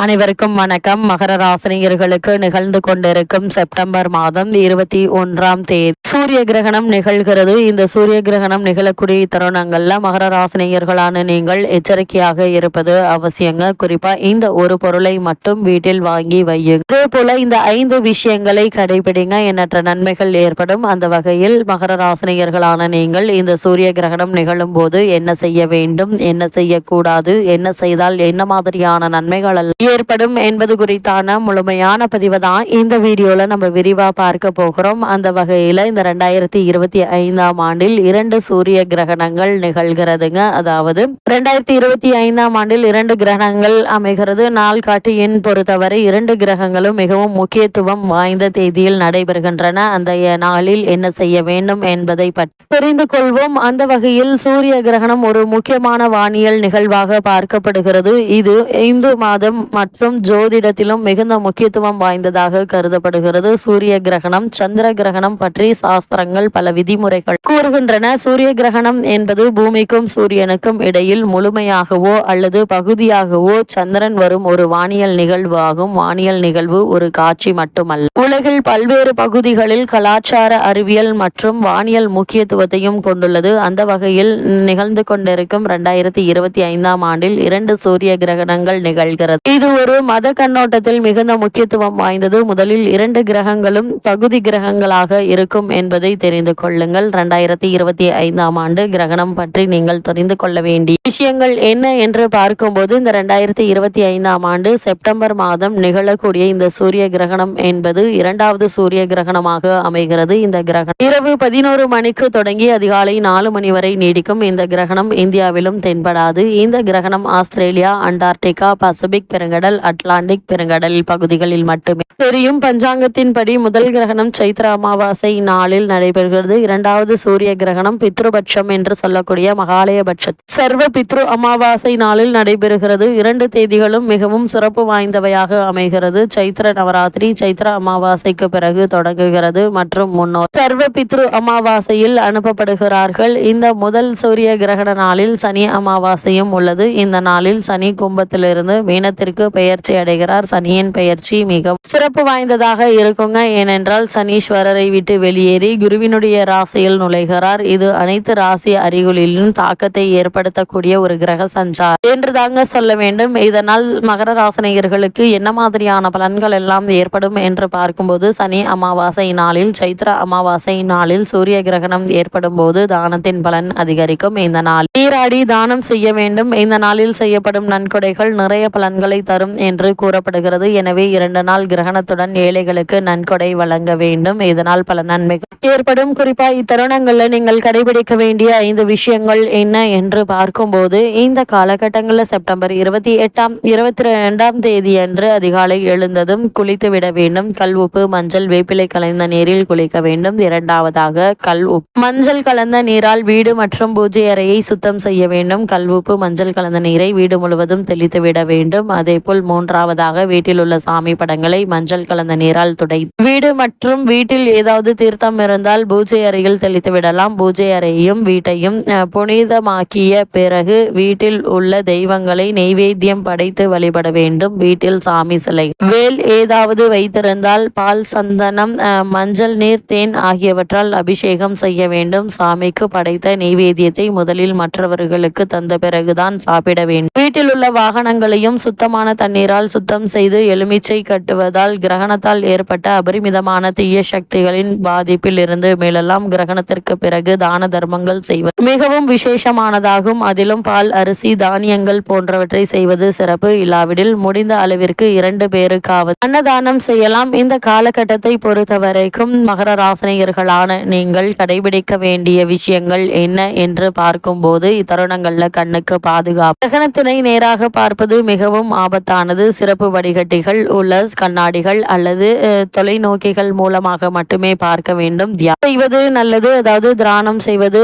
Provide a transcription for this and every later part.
அனைவருக்கும் வணக்கம். மகர ராசினியர்களுக்கு நிகழ்ந்து கொண்டிருக்கும் செப்டம்பர் மாதம் 21ஆம் தேதி சூரிய கிரகணம் நிகழ்கிறது. இந்த சூரிய கிரகணம் நிகழக்கூடிய தருணங்கள்ல மகர ராசினியர்களான நீங்கள் எச்சரிக்கையாக இருப்பது அவசியங்க. குறிப்பா இந்த ஒரு பொருளை மட்டும் வீட்டில் வாங்கி வையுங்க. இதே போல இந்த 5 விஷயங்களை கடைபிடிங்க, எண்ணற்ற நன்மைகள் ஏற்படும். அந்த வகையில் மகர ராசினியர்களான நீங்கள் இந்த சூரிய கிரகணம் நிகழும் போது என்ன செய்ய வேண்டும், என்ன செய்யக்கூடாது, என்ன செய்தால் என்ன மாதிரியான நன்மைகள் ஏற்படும் என்பது குறித்தான முழுமையான பதிவை தான் இந்த வீடியோல நம்ம விரிவா பார்க்க போகிறோம். அந்த வகையில இந்த 2025ஆம் ஆண்டில் 2 சூரிய கிரகணங்கள் நிகழ்கிறதுங்க. அதாவது 2025ஆம் ஆண்டில் 2 கிரகணங்கள் அமைகிறது. நாள் காட்டி எண் பொறுத்தவரை 2 கிரகங்களும் மிகவும் முக்கியத்துவம் வாய்ந்த தேதியில் நடைபெறுகின்றன. அந்த நாளில் என்ன செய்ய வேண்டும் என்பதை பற்றி தெரிந்து கொள்வோம். அந்த வகையில் சூரிய கிரகணம் ஒரு முக்கியமான வானியல் நிகழ்வாக பார்க்கப்படுகிறது. இது இந்து மாதம் மற்றும் ஜோதிடத்திலும் மிகுந்த முக்கியத்துவம் வாய்ந்ததாக கருதப்படுகிறது. சூரிய கிரகணம், சந்திர கிரகணம் பற்றி சாஸ்திரங்கள் பல விதிமுறைகள் கூறுகின்றன. சூரிய கிரகணம் என்பது பூமிக்கும் சூரியனுக்கும் இடையில் முழுமையாகவோ அல்லது பகுதியாகவோ சந்திரன் வரும் ஒரு வானியல் நிகழ்வு ஆகும். வானியல் நிகழ்வு ஒரு காட்சி மட்டுமல்ல, உலகில் பல்வேறு பகுதிகளில் கலாச்சார, அறிவியல் மற்றும் வானியல் முக்கியத்துவத்தையும் கொண்டுள்ளது. அந்த வகையில் நிகழ்ந்து கொண்டிருக்கும் 2025ஆம் ஆண்டில் 2 சூரிய கிரகணங்கள் நிகழ்கிறது. இது ஒரு மத கண்ணோட்டத்தில் மிகுந்த முக்கியத்துவம் வாய்ந்தது. முதலில் 2 கிரகங்களும் பகுதி கிரகங்களாக இருக்கும் என்பதை தெரிந்து கொள்ளுங்கள். 2025ஆம் ஆண்டு கிரகணம் பற்றி நீங்கள் தெரிந்து கொள்ள வேண்டிய விஷயங்கள் என்ன என்று பார்க்கும்போது, இந்த 2025ஆம் ஆண்டு செப்டம்பர் மாதம் நிகழக்கூடிய இந்த சூரிய கிரகணம் என்பது 2வது சூரிய கிரகணமாக அமைகிறது. இந்த கிரகணம் இரவு 11 மணிக்கு தொடங்கி அதிகாலை 4 மணி வரை நீடிக்கும். இந்த கிரகணம் இந்தியாவிலும் தென்படாது. இந்த கிரகணம் ஆஸ்திரேலியா, அண்டார்டிகா, பசிபிக் பெருங்கடல், அட்லாண்டிக் பெருங்கடல் பகுதிகளில் மட்டுமே தெரியும். பஞ்சாங்கத்தின்படி முதல் கிரகணம் சைத்திர அமாவாசை நாளில் நடைபெறுகிறது. 2வது சூரிய கிரகணம் பித்ருபட்சம் என்று சொல்லக்கூடிய மகாலயபட்ச சர்வ பித்ரு அமாவாசை நாளில் நடைபெறுகிறது. 2 தேதிகளும் மிகவும் சிறப்பு வாய்ந்தவையாக அமைகிறது. சைத்திர நவராத்திரி சைத்திர அமாவாசைக்கு பிறகு தொடங்குகிறது மற்றும் முன்னோர் சர்வ பித்ரு அமாவாசையில் அனுப்பப்படுகிறார்கள். இந்த முதல் சூரிய கிரகண நாளில் சனி அமாவாசையும் உள்ளது. இந்த நாளில் சனி கும்பத்திலிருந்து மீனத்திற்கு பெயர்ச்சி அடைகிறார். சனியின் பெயர்ச்சி மிகவும் சிறப்பு வாய்ந்ததாக இருக்குங்க. ஏனென்றால் சனீஸ்வரரை விட்டு வெளியேறி குருவினுடைய ராசியில் நுழைகிறார். இது அனைத்து ராசி அறிகுறிகளிலும் தாக்கத்தை ஏற்படுத்தக்கூடிய ஒரு கிரக சஞ்சாரம் என்று தாங்க சொல்ல வேண்டும். இதனால் மகர ராசினியர்களுக்கு என்ன மாதிரியான பலன்கள் எல்லாம் ஏற்படும் என்று பார்க்கும்போது, சனி அமாவாசை நாளில் சைத்திர அமாவாசை நாளில் சூரிய கிரகணம் ஏற்படும் போது தானத்தின் பலன் அதிகரிக்கும். இந்த நாள் நீராடி தானம் செய்ய வேண்டும். இந்த நாளில் செய்யப்படும் நன்கொடைகள் நிறைய பலன்களை தரும் என்று கூறப்படுகிறது. எனவே 2 நாள் கிரகணத்துடன் ஏழைகளுக்கு நன்கொடை வழங்க வேண்டும். இதனால் பல நன்மைகள் ஏற்படும். குறிப்பா இத்தருணங்கள்ல நீங்கள் கடைபிடிக்க வேண்டிய 5 விஷயங்கள் என்ன என்று பார்க்கும்போது, இந்த காலகட்டங்களில் செப்டம்பர் 22ஆம் தேதி அன்று அதிகாலை எழுந்ததும் குளித்து விட வேண்டும். கல் உப்பு மஞ்சள் வேப்பிலை கலந்த நீரில் குளிக்க வேண்டும். 2வதாக கல் உப்பு மஞ்சள் கலந்த நீரால் வீடு மற்றும் பூஜை அறையை சுத்தம் செய்ய வேண்டும். கல் உப்பு மஞ்சள் கலந்த நீரை வீடு முழுவதும் தெளித்து விட வேண்டும். அதேபோல் 3வதாக வீட்டில் உள்ள சாமி படங்களை மஞ்சள் கலந்த நீரால் துடை வீடு மற்றும் வீட்டில் ஏதாவது தீர்த்தம் இருந்தால் பூஜை அறையில் தெளித்து விடலாம். பூஜை அறையையும் வீட்டையும் புனிதமாக்கிய பிறகு வீட்டில் உள்ள தெய்வங்களை நெய்வேத்தியம் படைத்து வழிபட வேண்டும். வீட்டில் சாமி சிலை வேல் ஏதாவது வைத்திருந்தால் பால், சந்தனம், மஞ்சள் நீர், தேன் ஆகியவற்றால் அபிஷேகம் செய்ய வேண்டும். சாமிக்கு படைத்த நெய்வேத்தியத்தை முதலில் மற்றவர்களுக்கு தந்த பிறகுதான் சாப்பிட வேண்டும். வீட்டில் உள்ள வாகனங்களையும் சுத்தமான தண்ணீரால் சுத்தம் செய்து எலுமிச்சை கட்டுவதால் கிரகணத்தால் ஏற்பட்ட அபரிமிதமான தீய சக்திகளின் பாதிப்பில் இருந்து மீளலாம். கிரகணத்திற்கு பிறகு தான தர்மங்கள் செய்வது மிகவும் விசேஷமானதாகும். அதிலும் பால், அரிசி, தானியங்கள் போன்றவற்றை செய்வது சிறப்பு. இல்லாவிடில் முடிந்த அளவிற்கு 2 பேருக்காவது அன்னதானம் செய்யலாம். இந்த காலகட்டத்தை பொறுத்தவரைக்கும் மகர ராசினியர்களான நீங்கள் கடைபிடிக்க வேண்டிய விஷயங்கள் என்ன என்று பார்க்கும்போது, இத்தருணங்கள்ல கண்ணுக்கு பாதுகாப்பு. கிரகணத்தினை நேராக பார்ப்பது மிகவும் ஆபத்தானது. சிறப்பு வடிகட்டிகள் உள்ள கண்ணாடிகள் அல்லது தொலைநோக்கிகள் மூலமாக மட்டுமே பார்க்க வேண்டும். தியானம் செய்வது நல்லது. அதாவது தியானம் செய்வது,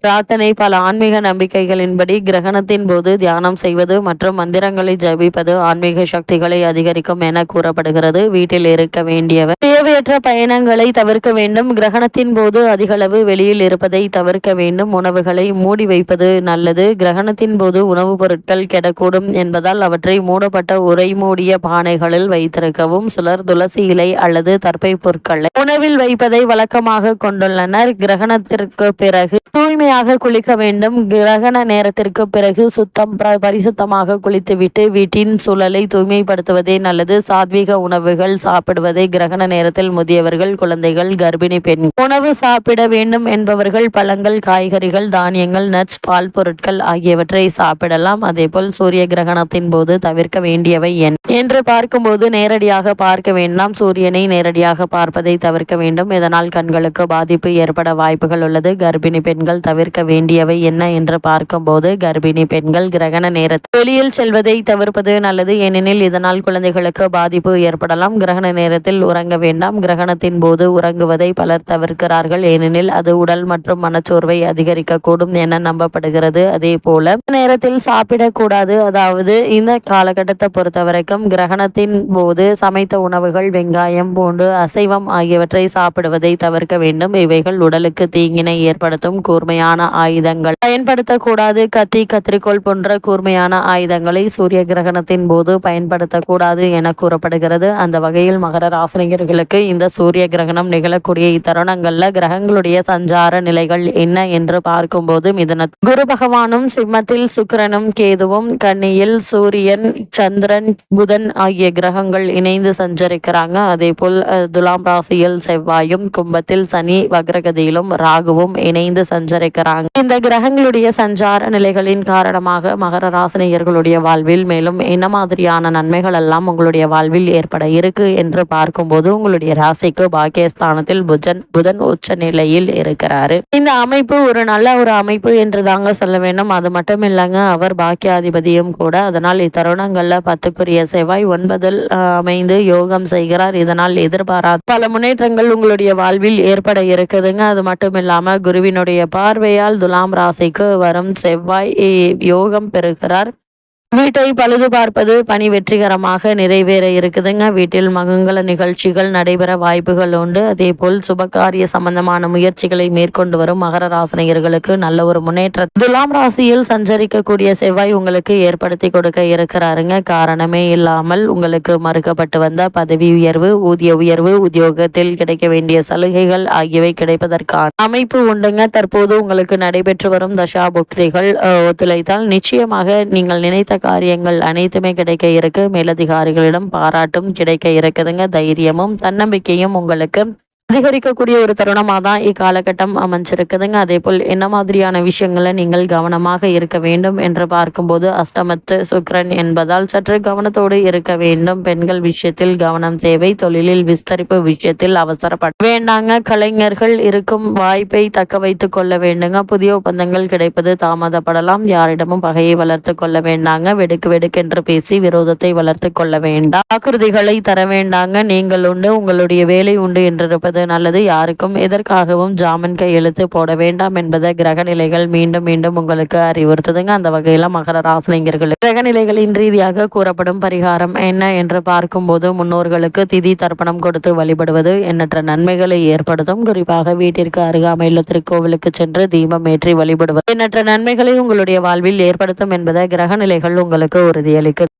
பிரார்த்தனை, பல ஆன்மீக நம்பிக்கைகளின்படி கிரகணத்தின் போது தியானம் செய்வது மற்றும் மந்திரங்களை ஜபிப்பது ஆன்மீக சக்திகளை அதிகரிக்கும் என கூறப்படுகிறது. வீட்டில் இருக்க வேண்டியவர் தேவையற்ற பயணங்களை தவிர்க்க வேண்டும். கிரகணத்தின் போது அதிகளவு வெளியில் இருப்பதை தவிர்க்க வேண்டும். உணவுகளை மூடி வைப்பது நல்லது. கிரகணத்தின் போது உணவுப் பொருட்கள் கெடக்கூடும் என்பதால் அவற்றை மூட மூடப்பட்ட உரை மூடிய பானைகளில் வைத்திருக்கவும், சிலர் துளசி இலை அல்லது தர்பை பொருட்களை உணவில் வைப்பதை வழக்கமாக கொண்டுள்ளனர். கிரகணத்திற்கு பிறகு தூய்மையாக குளிக்க வேண்டும். கிரகண நேரத்திற்கு பிறகு பரிசுத்தமாக குளித்துவிட்டு வீட்டின் சூழலை தூய்மைப்படுத்துவதே நல்லது. சாத்வீக உணவுகள் சாப்பிடுவதை கிரகண நேரத்தில் முதியவர்கள், குழந்தைகள், கர்ப்பிணி பெண் உணவு சாப்பிட வேண்டும் என்பவர்கள் பழங்கள், காய்கறிகள், தானியங்கள், நட்ஸ், பால் பொருட்கள் ஆகியவற்றை சாப்பிடலாம். அதேபோல் சூரிய கிரகணத்தின் போது தவிர்க்க வேண்டியவை என்று பார்க்கும்போது, நேரடியாக பார்க்க வேண்டாம். சூரியனை நேரடியாக பார்ப்பதை தவிர்க்க வேண்டும். இதனால் கண்களுக்கு பாதிப்பு ஏற்பட வாய்ப்புகள் உள்ளது. கர்ப்பிணி பெண்கள் தவிர்க்க வேண்டியவை என்ன என்று பார்க்கும்போது, கர்ப்பிணி பெண்கள் கிரகண நேரத்தில் வெளியில் செல்வதை தவிர்ப்பது நல்லது. ஏனெனில் இதனால் குழந்தைகளுக்கு பாதிப்பு ஏற்படலாம். கிரகண நேரத்தில் உறங்க வேண்டாம். கிரகணத்தின் போது உறங்குவதை பலர் தவிர்க்கிறார்கள். ஏனெனில் அது உடல் மற்றும் மனச்சோர்வை அதிகரிக்கக்கூடும் என நம்பப்படுகிறது. அதே போல நேரத்தில் சாப்பிடக்கூடாது. அதாவது இந்த காலகட்டத்தை பொறுத்த வரைக்கும் கிரகணத்தின் போது சமைத்த உணவுகள், வெங்காயம், பூண்டு, அசைவம் ஆகியவற்றை சாப்பிடுவதை தவிர்க்க வேண்டும். இவைகள் உடலுக்கு தீங்கினை ஏற்படுத்தும். கூர்மையான ஆயுதங்கள் பயன்படுத்தக்கூடாது. கத்தி, கத்திரிக்கோள் போன்ற கூர்மையான ஆயுதங்களை சூரிய கிரகணத்தின் போது பயன்படுத்தக்கூடாது என கூறப்படுகிறது. அந்த வகையில் மகர ராசினியர்களுக்கு இந்த சூரிய கிரகணம் நிகழக்கூடிய இத்தருணங்கள்ல கிரகங்களுடைய சஞ்சார நிலைகள் என்ன என்று பார்க்கும்போது, மிதுன குரு பகவானும், சிம்மத்தில் சுக்கிரனும், கேதுவும், கன்னியில் சூரியன், சந்திரன், புதன் ஆகிய கிரகங்கள் இணைந்து சஞ்சரிக்கிறாங்க. அதே போல் துலாம் ராசியில் செவ்வாயும், கும்பத்தில் சனி வக்ரகதியிலும் ராகுவும் இணைந்து சஞ்சரிக்கிறாங்க. இந்த கிரகங்களுடைய சஞ்சார நிலைகளின் காரணமாக மகர ராசினியர்களுடைய வாழ்வில் மேலும் என்ன மாதிரியான நன்மைகள் எல்லாம் உங்களுடைய வாழ்வில் ஏற்பட இருக்கு என்று பார்க்கும்போது, உங்களுடைய ராசிக்கு பாக்கியஸ்தானத்தில் புதன் உச்ச நிலையில் இருக்கிறாரு. இந்த அமைப்பு ஒரு நல்ல ஒரு அமைப்பு என்று தாங்க சொல்ல வேண்டும். அது மட்டும் இல்லைங்க, அவர் பாக்கியாதிபதியும் கூட. அதனால் இத்தருணங்கள்ல 10க்குரிய செவ்வாய் 9ல் அமைந்து யோகம் செய்கிறார். இதனால் எதிர்பாராத பல முன்னேற்றங்கள் உங்களுடைய வாழ்வில் ஏற்பட இருக்குதுங்க. அது மட்டும் இல்லாம குருவினுடைய பார்வையால் துலாம் ராசிக்கு வரும் செவ்வாய் யோகம் பெறுகிறார். வீட்டை பழுது பார்ப்பது பணி வெற்றிகரமாக நிறைவேற இருக்குதுங்க. வீட்டில் மங்கள நிகழ்ச்சிகள் நடைபெற வாய்ப்புகள் உண்டு. அதே போல் சுபகாரிய சம்பந்தமான முயற்சிகளை மேற்கொண்டு வரும் மகர ராசினியர்களுக்கு நல்ல ஒரு முன்னேற்றம் துலாம் ராசியில் சஞ்சரிக்கக்கூடிய செவ்வாய் உங்களுக்கு ஏற்படுத்தி கொடுக்க இருக்கிறாருங்க. காரணமே இல்லாமல் உங்களுக்கு மறுக்கப்பட்டு வந்த பதவி உயர்வு, ஊதிய உயர்வு, உத்தியோகத்தில் கிடைக்க வேண்டிய சலுகைகள் ஆகியவை கிடைப்பதற்கான அமைப்பு உண்டுங்க. தற்போது உங்களுக்கு நடைபெற்று வரும் தசா புக்திகள் ஒத்துழைத்தால் நிச்சயமாக நீங்கள் நினைத்த காரியங்கள் அனைத்துமே கிடைக்க இருக்கு. மேலதிகாரிகளிடம் பாராட்டும் கிடைக்க இருக்குதுங்க. தைரியமும் தன்னம்பிக்கையும் உங்களுக்கு அதிகரிக்கக்கூடிய ஒரு தருணமாக தான் இக்காலகட்டம் அமைஞ்சிருக்குதுங்க. அதே போல் என்ன மாதிரியான விஷயங்களை நீங்கள் கவனமாக இருக்க வேண்டும் என்று பார்க்கும்போது, அஷ்டமத்து சுக்கிரன் என்பதால் சற்று கவனத்தோடு இருக்க வேண்டும். பெண்கள் விஷயத்தில் கவனம் தேவை. தொழிலில் விஸ்தரிப்பு விஷயத்தில் அவசரப்பட வேண்டாங்க. கலைஞர்கள் இருக்கும் வாய்ப்பை தக்க வைத்துக் கொள்ள வேண்டுங்க. புதிய ஒப்பந்தங்கள் கிடைப்பது தாமதப்படலாம். யாரிடமும் பகையை வளர்த்து கொள்ள வேண்டாங்க. வெடுக்கென்று பேசி விரோதத்தை வளர்த்து கொள்ள வேண்டாம். வாக்குறுதிகளை தர வேண்டாங்க. நீங்கள் உண்டு, உங்களுடைய வேலை உண்டு என்றிருப்பது நல்லது. யாருக்கும் எதற்காகவும் ஜாமீன் கையெழுத்து போட வேண்டாம் என்பதை கிரக நிலைகள் மீண்டும் மீண்டும் உங்களுக்கு அறிவுறுத்துதுங்க. அந்த வகையில மகர ராசினியர்கள் கிரக நிலைகளின் ரீதியாக கூறப்படும் பரிகாரம் என்ன என்று பார்க்கும்போது, முன்னோர்களுக்கு திதி தர்ப்பணம் கொடுத்து வழிபடுவது எண்ணற்ற நன்மைகளை ஏற்படுத்தும். குறிப்பாக வீட்டிற்கு அருகாமையில் திருக்கோவிலுக்கு சென்று தீபம் ஏற்றி வழிபடுவது எண்ணற்ற நன்மைகளை உங்களுடைய வாழ்வில் ஏற்படுத்தும் என்பதை கிரக நிலைகள் உங்களுக்கு உறுதியளிக்கும்.